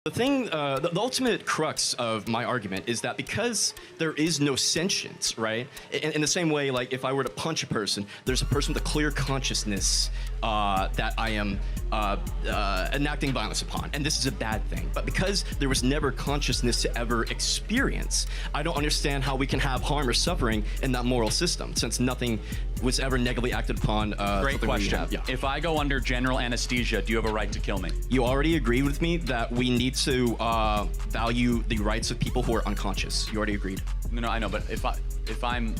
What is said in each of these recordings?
The ultimate crux of my argument is that because there is no sentience, right? In the same way, like if I were to punch a person, there's a person with a clear consciousness that I am enacting violence upon, and this is a bad thing. But because there was never consciousness to ever experience, I don't understand how we can have harm or suffering in that moral system, since nothing was ever negatively acted upon. Great question. Yeah. If I go under general anesthesia, do you have a right to kill me? You already agreed with me that we need to value the rights of people who are unconscious. You already agreed. No, I know, but if I'm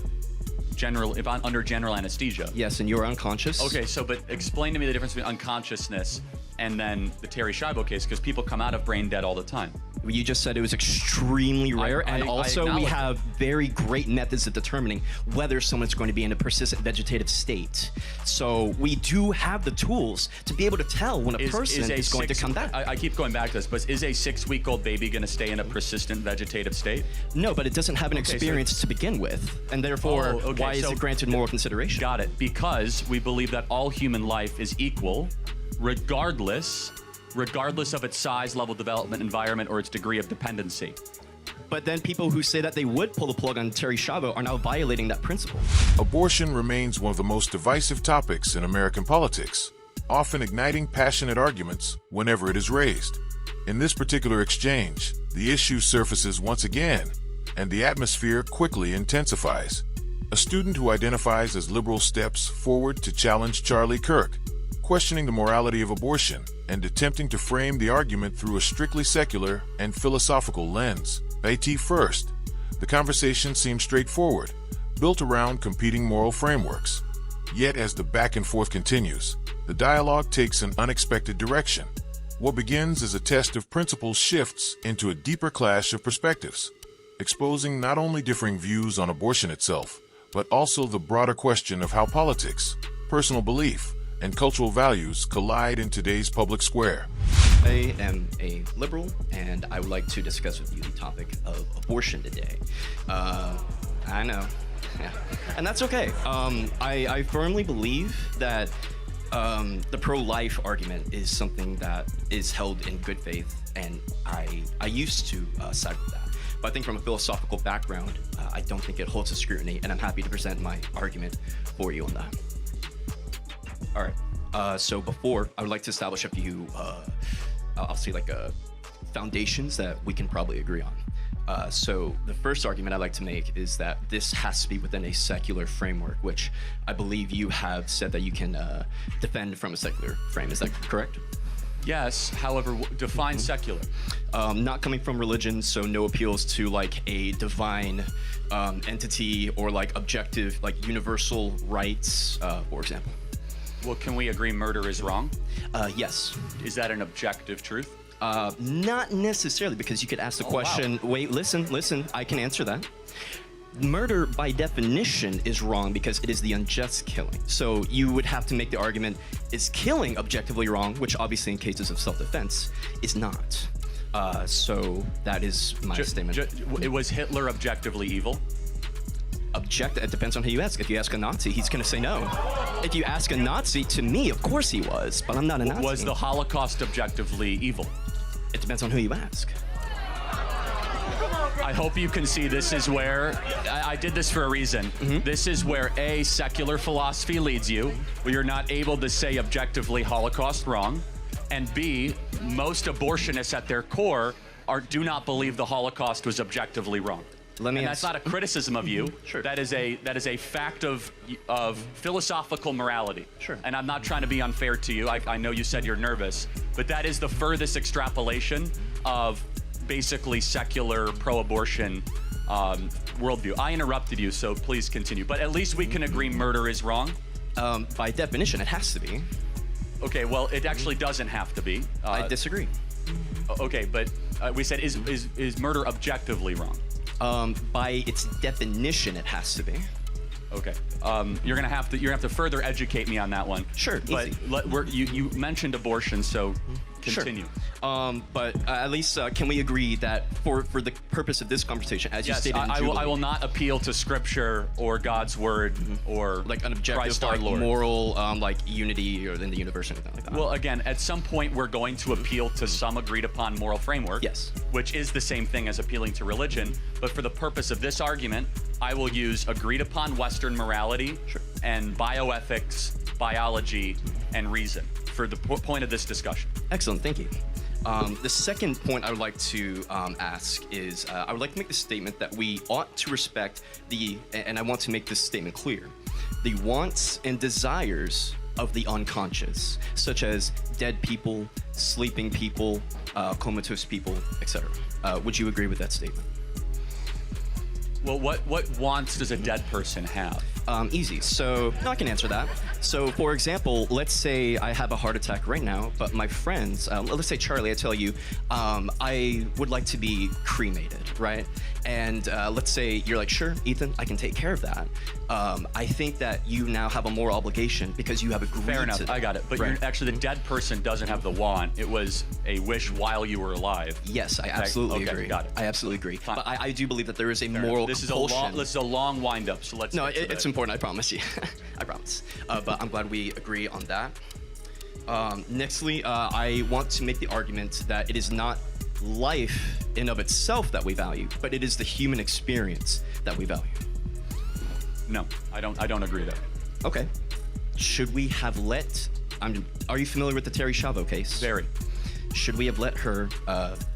under general anesthesia. Yes, and you're unconscious. Okay, but explain to me the difference between unconsciousness and then the Terry Schiavo case, because people come out of brain dead all the time. You just said it was extremely rare, and also we have very great methods of determining whether someone's going to be in a persistent vegetative state. So we do have the tools to be able to tell when a person is going to come back. I keep going back to this, but is a 6-week-old baby going to stay in a persistent vegetative state? No, but it doesn't have an experience to begin with, and therefore, why is it granted moral consideration? Got it. Because we believe that all human life is equal, regardless of its size, level of development, environment, or its degree of dependency. But then people who say that they would pull the plug on Terry Schiavo are now violating that principle. Abortion remains one of the most divisive topics in American politics, often igniting passionate arguments whenever it is raised. In this particular exchange, the issue surfaces once again, and the atmosphere quickly intensifies. A student who identifies as liberal steps forward to challenge Charlie Kirk, questioning the morality of abortion and attempting to frame the argument through a strictly secular and philosophical lens. At first, the conversation seems straightforward, built around competing moral frameworks. Yet as the back and forth continues, the dialogue takes an unexpected direction. What begins as a test of principles shifts into a deeper clash of perspectives, exposing not only differing views on abortion itself, but also the broader question of how politics, personal belief, and cultural values collide in today's public square. I am a liberal, and I would like to discuss with you the topic of abortion today. I know, yeah, and that's okay. I firmly believe that the pro-life argument is something that is held in good faith, and I used to side with that. But I think from a philosophical background, I don't think it holds a scrutiny, and I'm happy to present my argument for you on that. All right, so before, I would like to establish a few, I'll say foundations that we can probably agree on. So the first argument I'd like to make is that this has to be within a secular framework, which I believe you have said that you can defend from a secular frame. Is that correct? Yes, however, define secular. Not coming from religion, so no appeals to like a divine entity or like objective, like universal rights, for example. Well, can we agree murder is wrong? Yes. Is that an objective truth? Not necessarily, because you could ask the question, wow. Wait, listen, I can answer that. Murder, by definition, is wrong because it is the unjust killing. So you would have to make the argument, is killing objectively wrong, which obviously in cases of self-defense is not. So that is my statement. Was Hitler objectively evil? It depends on who you ask. If you ask a Nazi, he's going to say no. If you ask a Nazi, to me, of course he was, but I'm not a Nazi. Was the Holocaust objectively evil? It depends on who you ask. I hope you can see this is where, I did this for a reason. Mm-hmm. This is where A, secular philosophy leads you, where you're not able to say objectively Holocaust wrong, and B, most abortionists at their core do not believe the Holocaust was objectively wrong. That's not a criticism of you. Sure. That is a fact of philosophical morality. Sure. And I'm not trying to be unfair to you. I know you said you're nervous, but that is the furthest extrapolation of basically secular pro-abortion worldview. I interrupted you, so please continue. But at least we can agree murder is wrong. By definition, it has to be. Okay, well, it actually doesn't have to be. I disagree. Okay, but we said is murder objectively wrong? By its definition, it has to be. Okay. You're gonna have to further educate me on that one. Sure. But easy. you mentioned abortion, so continue. But at least can we agree that for the purpose of this conversation, as you Yes, stated in I Jubilee, will not appeal to Scripture or God's Word or like an objective, Christ our like Lord. moral, like unity or in the universe or anything like that. Well, again, at some point we're going to appeal to some agreed upon moral framework. Yes. Which is the same thing as appealing to religion. But for the purpose of this argument, I will use agreed upon Western morality and bioethics, biology, and reason for the point of this discussion. Excellent, thank you. The second point I would like to ask is I would like to make the statement that we ought to respect and I want to make this statement clear, the wants and desires of the unconscious, such as dead people, sleeping people, comatose people, etc. Would you agree with that statement? Well, what wants does a dead person have? Easy. So, no, I can answer that. So, for example, let's say I have a heart attack right now, but my friends, let's say Charlie, I tell you, I would like to be cremated, right? And let's say you're like, sure, Ethan, I can take care of that. I think that you now have a moral obligation because you have agreed Fair enough, to I got it. But right. actually, the dead person doesn't have the want. It was a wish while you were alive. Yes, I absolutely okay, agree. got it. I absolutely agree. Fine. But I do believe that there is a moral This is compulsion. this is a long wind up. So let's. No, get to it's the- important. I promise you. I promise. But I'm glad we agree on that. Nextly, I want to make the argument that it is not life in of itself that we value, but it is the human experience that we value. No, I don't agree there. Okay. Should we have let? Are you familiar with the Terry Schiavo case? Very. Should we have let her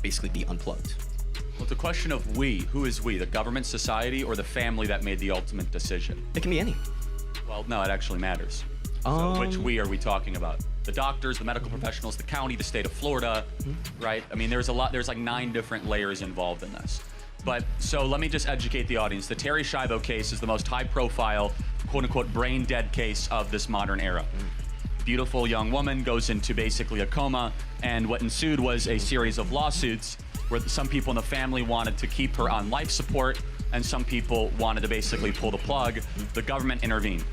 basically be unplugged? Well, it's a question of we. Who is we? The government, society, or the family that made the ultimate decision? It can be any. Well, no, it actually matters. So which we are we talking about? The doctors, the medical professionals, the county, the state of Florida, right? I mean, there's like 9 different layers involved in this. But so let me just educate the audience. The Terry Schiavo case is the most high-profile, quote-unquote, brain-dead case of this modern era. Beautiful young woman goes into basically a coma, and what ensued was a series of lawsuits where some people in the family wanted to keep her on life support, and some people wanted to basically pull the plug. The government intervened.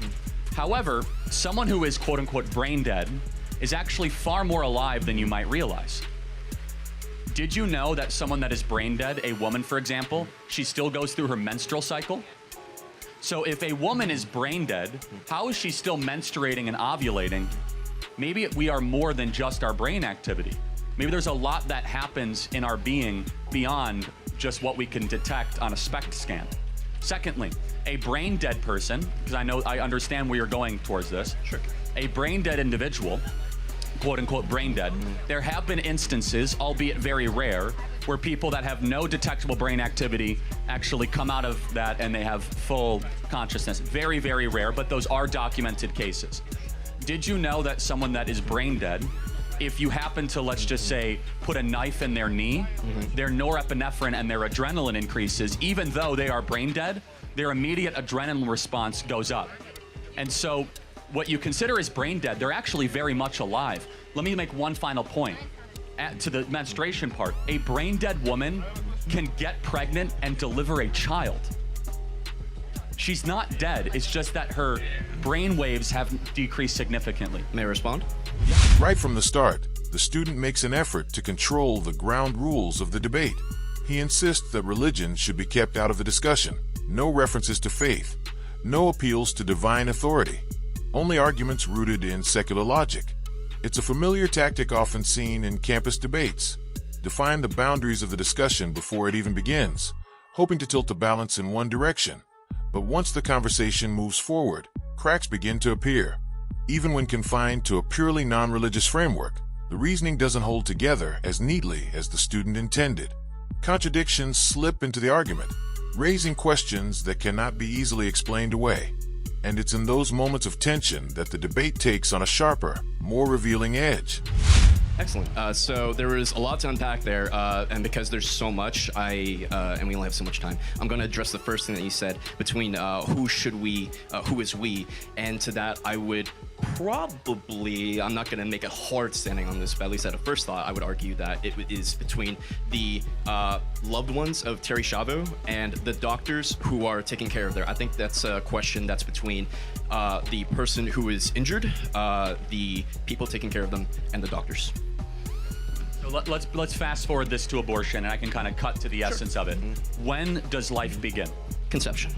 However, someone who is quote-unquote brain dead is actually far more alive than you might realize. Did you know that someone that is brain dead, a woman for example, she still goes through her menstrual cycle? So if a woman is brain dead, how is she still menstruating and ovulating? Maybe we are more than just our brain activity. Maybe there's a lot that happens in our being beyond just what we can detect on a SPECT scan. Secondly, a brain dead person, because I understand where you're going towards this. Sure. A brain dead individual, quote unquote brain dead, there have been instances, albeit very rare, where people that have no detectable brain activity actually come out of that and they have full consciousness. Very, very rare, but those are documented cases. Did you know that someone that is brain dead, if you happen to, let's just say, put a knife in their knee, their norepinephrine and their adrenaline increases, even though they are brain dead, their immediate adrenaline response goes up. And so what you consider as brain dead, they're actually very much alive. Let me make one final point. To the menstruation part, a brain dead woman can get pregnant and deliver a child. She's not dead, it's just that her brain waves have decreased significantly. May I respond? Right from the start, the student makes an effort to control the ground rules of the debate. He insists that religion should be kept out of the discussion. No references to faith. No appeals to divine authority. Only arguments rooted in secular logic. It's a familiar tactic often seen in campus debates. Define the boundaries of the discussion before it even begins, hoping to tilt the balance in one direction. But once the conversation moves forward, cracks begin to appear. Even when confined to a purely non-religious framework, the reasoning doesn't hold together as neatly as the student intended. Contradictions slip into the argument, raising questions that cannot be easily explained away. And it's in those moments of tension that the debate takes on a sharper, more revealing edge. Excellent. So there is a lot to unpack there, and because there's so much, and we only have so much time, I'm going to address the first thing that you said between who is we, and to that I would probably, I'm not going to make a hard standing on this, but at least at a first thought, I would argue that it is between the loved ones of Terry Schiavo and the doctors who are taking care of them. I think that's a question that's between the person who is injured, the people taking care of them, and the doctors. Let's fast forward this to abortion, and I can kind of cut to the essence of it. When does life begin? Conception.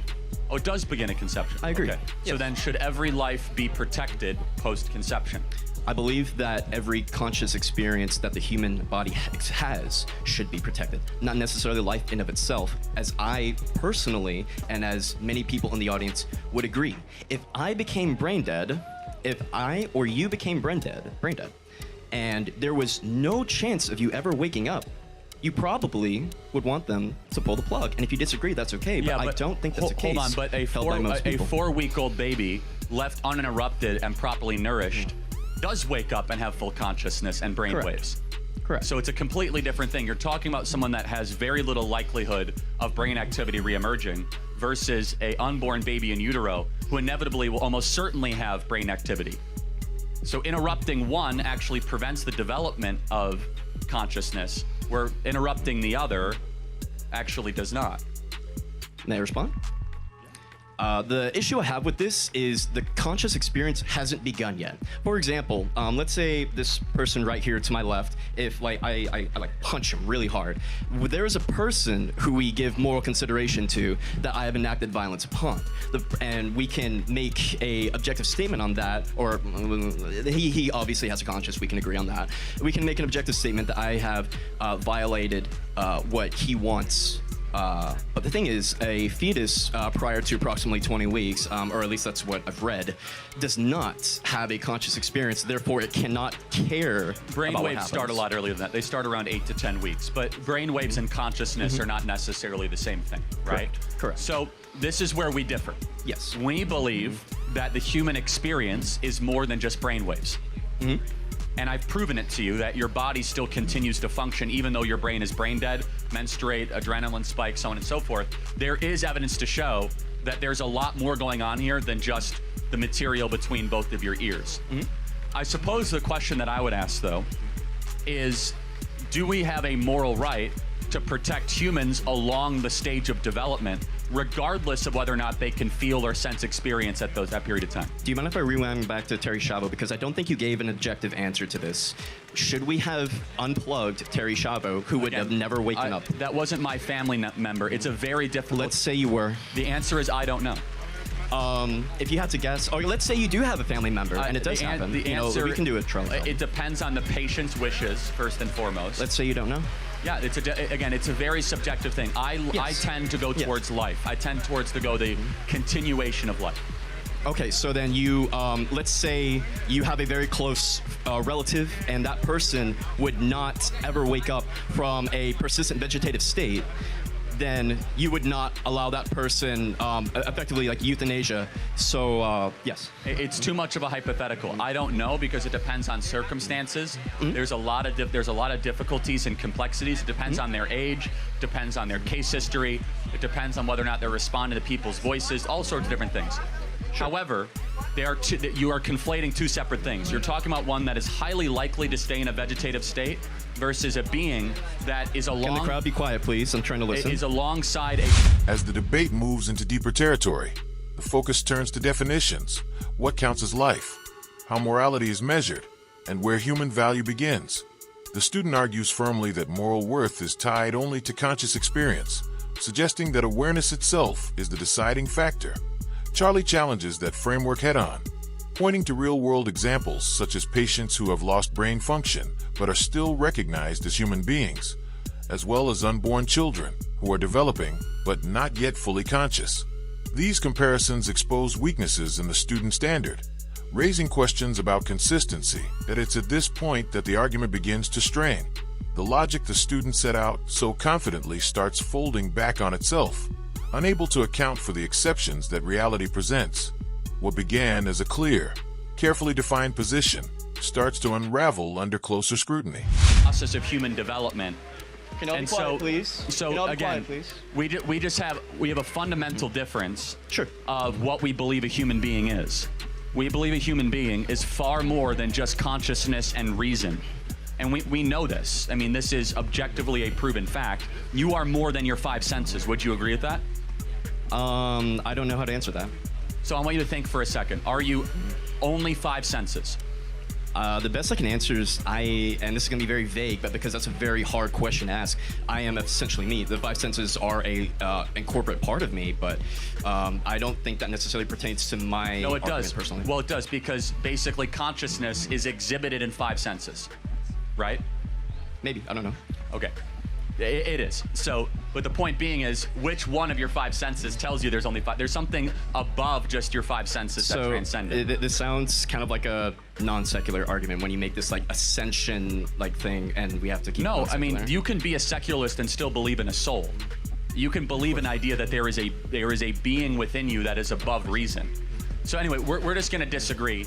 Oh, it does begin at conception. I agree. Okay. So Yes. then, should every life be protected post-conception? I believe that every conscious experience that the human body has should be protected. Not necessarily life in of itself, as I personally and as many people in the audience would agree. If I became brain dead, if I or you became brain dead, and there was no chance of you ever waking up, you probably would want them to pull the plug. And if you disagree, that's okay. But I don't think that's the case. Hold on, but a held by most people. 4-week-old baby left uninterrupted and properly nourished does wake up and have full consciousness and brain Correct. waves. Correct. So it's a completely different thing. You're talking about someone that has very little likelihood of brain activity reemerging versus a unborn baby in utero who inevitably will almost certainly have brain activity. So interrupting one actually prevents the development of consciousness, where interrupting the other actually does not. May I respond? The issue I have with this is the conscious experience hasn't begun yet. For example, let's say this person right here to my left, if I like punch him really hard, there is a person who we give moral consideration to that I have enacted violence upon, and we can make a objective statement on that, or he obviously has a conscience. We can agree on that. We can make an objective statement that I have violated what he wants. But the thing is, a fetus prior to approximately 20 weeks, or at least that's what I've read, does not have a conscious experience. Therefore, it cannot care. Brainwaves start a lot earlier than that. They start around 8 to 10 weeks. But brainwaves and consciousness are not necessarily the same thing, right? Correct. So this is where we differ. Yes. We believe that the human experience is more than just brainwaves. And I've proven it to you that your body still continues to function even though your brain is brain dead, menstruate, adrenaline spike, so on and so forth. There is evidence to show that there's a lot more going on here than just the material between both of your ears. I suppose the question that I would ask, though, is do we have a moral right to protect humans along the stage of development, regardless of whether or not they can feel or sense experience at that period of time? Do you mind if I rewind back to Terry Schiavo, because I don't think you gave an objective answer to this? Should we have unplugged Terry Schiavo, who would have never waken up? That wasn't my family member. It's a very difficult... Let's say you were. The answer is I don't know. If you had to guess, or let's say you do have a family member, and it does happen. The answer, we can do it, Charlie. It depends on the patient's wishes, first and foremost. Let's say you don't know. Yeah, again, it's a very subjective thing. I tend to go towards life. I tend towards the continuation of life. Okay, so then you, let's say you have a very close relative, and that person would not ever wake up from a persistent vegetative state. Then you would not allow that person effectively like euthanasia. So yes, it's too much of a hypothetical. I don't know because it depends on circumstances. There's a lot of difficulties and complexities. It depends on their age, depends on their case history. It depends on whether or not they're responding to people's voices. All sorts of different things. However, you are conflating two separate things. You're talking about one that is highly likely to stay in a vegetative state versus a being that is along... Can the crowd be quiet, please? I'm trying to listen. Is alongside a... As the debate moves into deeper territory, the focus turns to definitions, what counts as life, how morality is measured, and where human value begins. The student argues firmly that moral worth is tied only to conscious experience, suggesting that awareness itself is the deciding factor. Charlie challenges that framework head-on, pointing to real-world examples such as patients who have lost brain function but are still recognized as human beings, as well as unborn children who are developing but not yet fully conscious. These comparisons expose weaknesses in the student standard, raising questions about consistency. That it's at this point that the argument begins to strain. The logic the student set out so confidently starts folding back on itself, unable to account for the exceptions that reality presents. What began as a clear, carefully defined position starts to unravel under closer scrutiny. Process of human development. Can you all be quiet, please? So again, we have a fundamental difference of what we believe a human being is. We believe a human being is far more than just consciousness and reason. And we know this. I mean, this is objectively a proven fact. You are more than your 5 senses. Would you agree with that? I don't know how to answer that. So I want you to think for a second. Are you only 5 senses? The best I can answer is and this is going to be very vague, but because that's a very hard question to ask, I am essentially me. The five senses are a incorporate part of me, but I don't think that necessarily pertains to my No, it argument does. personally. Well, it does, because basically consciousness is exhibited in five senses, right? Maybe, I don't know. Okay. It is. So, but the point being is, which one of your five senses tells you there's only five? There's something above just your five senses that transcend it. This sounds kind of like a non-secular argument when you make this like ascension like thing, and we have to keep. No, it I mean, secular. you can be a secularist and still believe in a soul. You can believe an idea that there is a being within you that is above reason. So anyway, we're just going to disagree.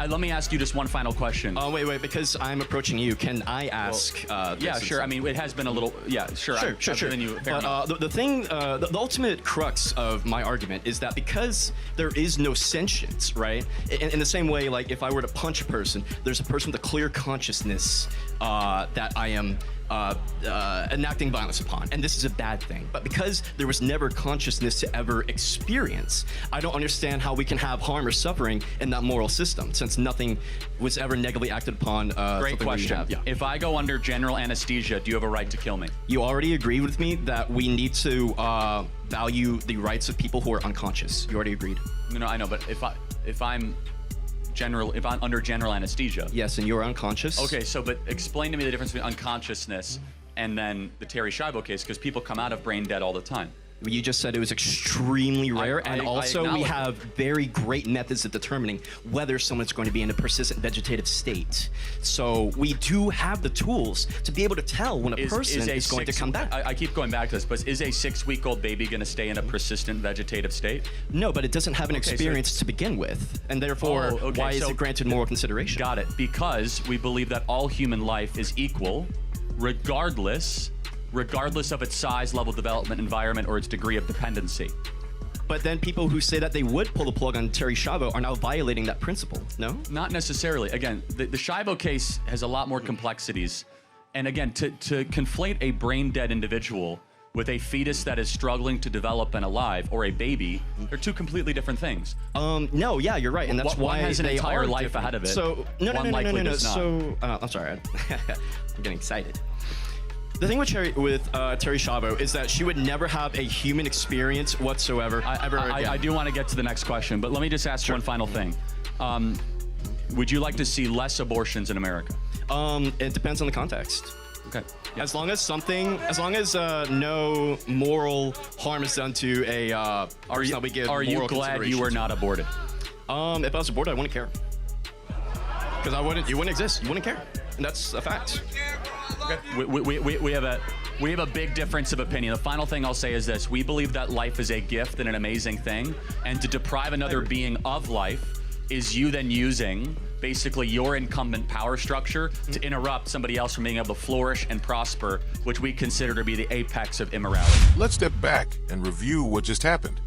Let me ask you just one final question. Oh, wait, because I'm approaching you, can I ask? Yeah, sure. I mean, it has been a little. Yeah, sure. Sure. Given you, fair But enough. the thing, the ultimate crux of my argument is that because there is no sentience, right? In the same way, like if I were to punch a person, there's a person with a clear consciousness that I am enacting violence upon, and this is a bad thing. But because there was never consciousness to ever experience, I don't understand how we can have harm or suffering in that moral system, since nothing was ever negatively acted upon. Great question. Yeah. If I go under general anesthesia, do you have a right to kill me? You already agreed with me that we need to value the rights of people who are unconscious. You already agreed. No, I know, but if I'm under general anesthesia. Yes, and you're unconscious. Okay, so but explain to me the difference between unconsciousness and then the Terry Schiavo case, because people come out of brain dead all the time. You just said it was extremely rare, and also we acknowledge have very great methods of determining whether someone's going to be in a persistent vegetative state. So we do have the tools to be able to tell when a person is going to come back. I keep going back to this, but is a 6-week-old baby going to stay in a persistent vegetative state? No, but it doesn't have an experience to begin with, and therefore, why is it granted moral consideration? Got it. Because we believe that all human life is equal, regardless of its size, level of development, environment, or its degree of dependency. But then people who say that they would pull the plug on Terry Schiavo are now violating that principle, no? Not necessarily. Again, the Schiavo case has a lot more complexities. And again, to conflate a brain-dead individual with a fetus that is struggling to develop and alive, or a baby, they're two completely different things. No, yeah, you're right, and that's why one has an they entire are life different. ahead of it. So no. Does not. So I'm sorry, I'm getting excited. The thing with Terry Schiavo is that she would never have a human experience whatsoever ever again. I do want to get to the next question, but let me just ask one final thing. Would you like to see less abortions in America? It depends on the context. Okay. Yeah. As long as no moral harm is done to a person that we give Are you moral glad you were consideration not aborted? to. If I was aborted, I wouldn't care. Because you wouldn't exist. You wouldn't care, and that's a fact. Okay. We have a big difference of opinion. The final thing I'll say is this: we believe that life is a gift and an amazing thing, and to deprive another being of life is you then using basically your incumbent power structure to interrupt somebody else from being able to flourish and prosper, which we consider to be the apex of immorality. Let's step back and review what just happened.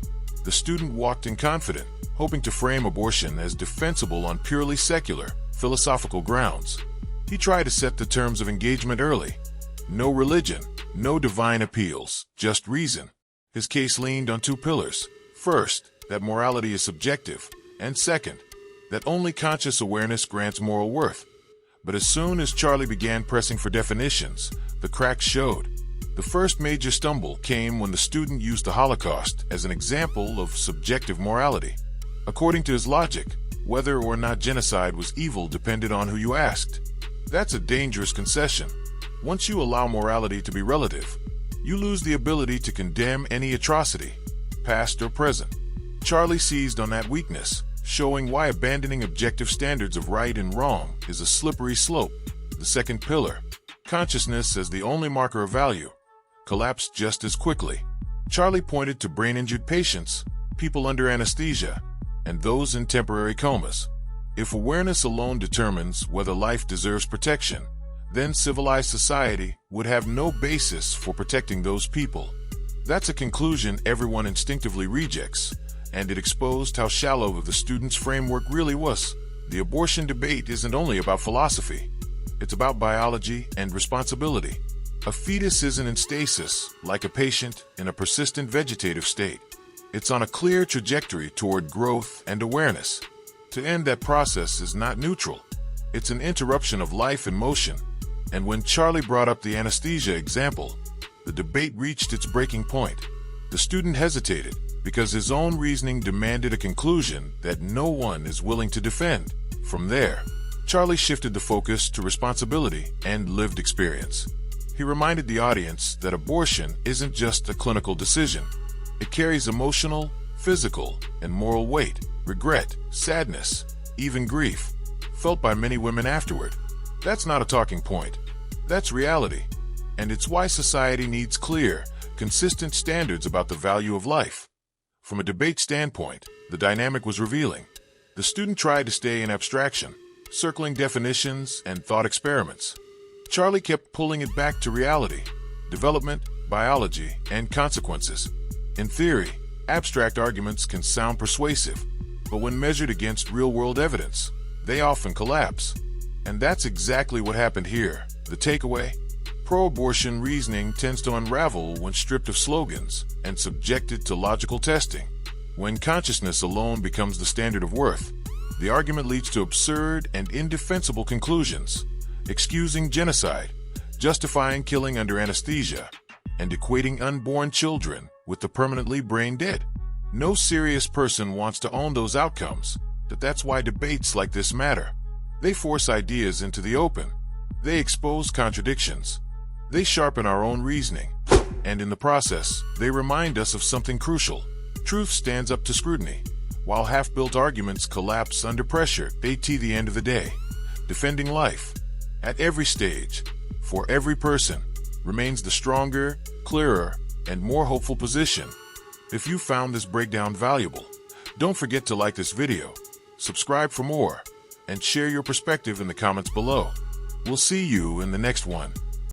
The student walked in confident, hoping to frame abortion as defensible on purely secular, philosophical grounds. He tried to set the terms of engagement early. No religion, no divine appeals, just reason. His case leaned on two pillars. First, that morality is subjective, and second, that only conscious awareness grants moral worth. But as soon as Charlie began pressing for definitions, the cracks showed. The first major stumble came when the student used the Holocaust as an example of subjective morality. According to his logic, whether or not genocide was evil depended on who you asked. That's a dangerous concession. Once you allow morality to be relative, you lose the ability to condemn any atrocity, past or present. Charlie seized on that weakness, showing why abandoning objective standards of right and wrong is a slippery slope. The second pillar, consciousness as the only marker of value, collapsed just as quickly. Charlie pointed to brain-injured patients, people under anesthesia, and those in temporary comas. If awareness alone determines whether life deserves protection, then civilized society would have no basis for protecting those people. That's a conclusion everyone instinctively rejects, and it exposed how shallow the student's framework really was. The abortion debate isn't only about philosophy. It's about biology and responsibility. A fetus isn't in stasis like a patient in a persistent vegetative state. It's on a clear trajectory toward growth and awareness. To end that process is not neutral. It's an interruption of life in motion. And when Charlie brought up the anesthesia example, the debate reached its breaking point. The student hesitated because his own reasoning demanded a conclusion that no one is willing to defend. From there, Charlie shifted the focus to responsibility and lived experience. He reminded the audience that abortion isn't just a clinical decision. It carries emotional, physical, and moral weight, regret, sadness, even grief, felt by many women afterward. That's not a talking point. That's reality. And it's why society needs clear, consistent standards about the value of life. From a debate standpoint, the dynamic was revealing. The student tried to stay in abstraction, circling definitions and thought experiments. Charlie kept pulling it back to reality, development, biology, and consequences. In theory, abstract arguments can sound persuasive, but when measured against real-world evidence, they often collapse. And that's exactly what happened here. The takeaway? Pro-abortion reasoning tends to unravel when stripped of slogans and subjected to logical testing. When consciousness alone becomes the standard of worth, the argument leads to absurd and indefensible conclusions, excusing genocide, justifying killing under anesthesia, and equating unborn children with the permanently brain dead. No serious person wants to own those outcomes, but that's why debates like this matter. They force ideas into the open. They expose contradictions. They sharpen our own reasoning. And in the process, they remind us of something crucial. Truth stands up to scrutiny, while half-built arguments collapse under pressure. At the end of the day, defending life, at every stage, for every person, remains the stronger, clearer, and more hopeful position. If you found this breakdown valuable, don't forget to like this video, subscribe for more, and share your perspective in the comments below. We'll see you in the next one.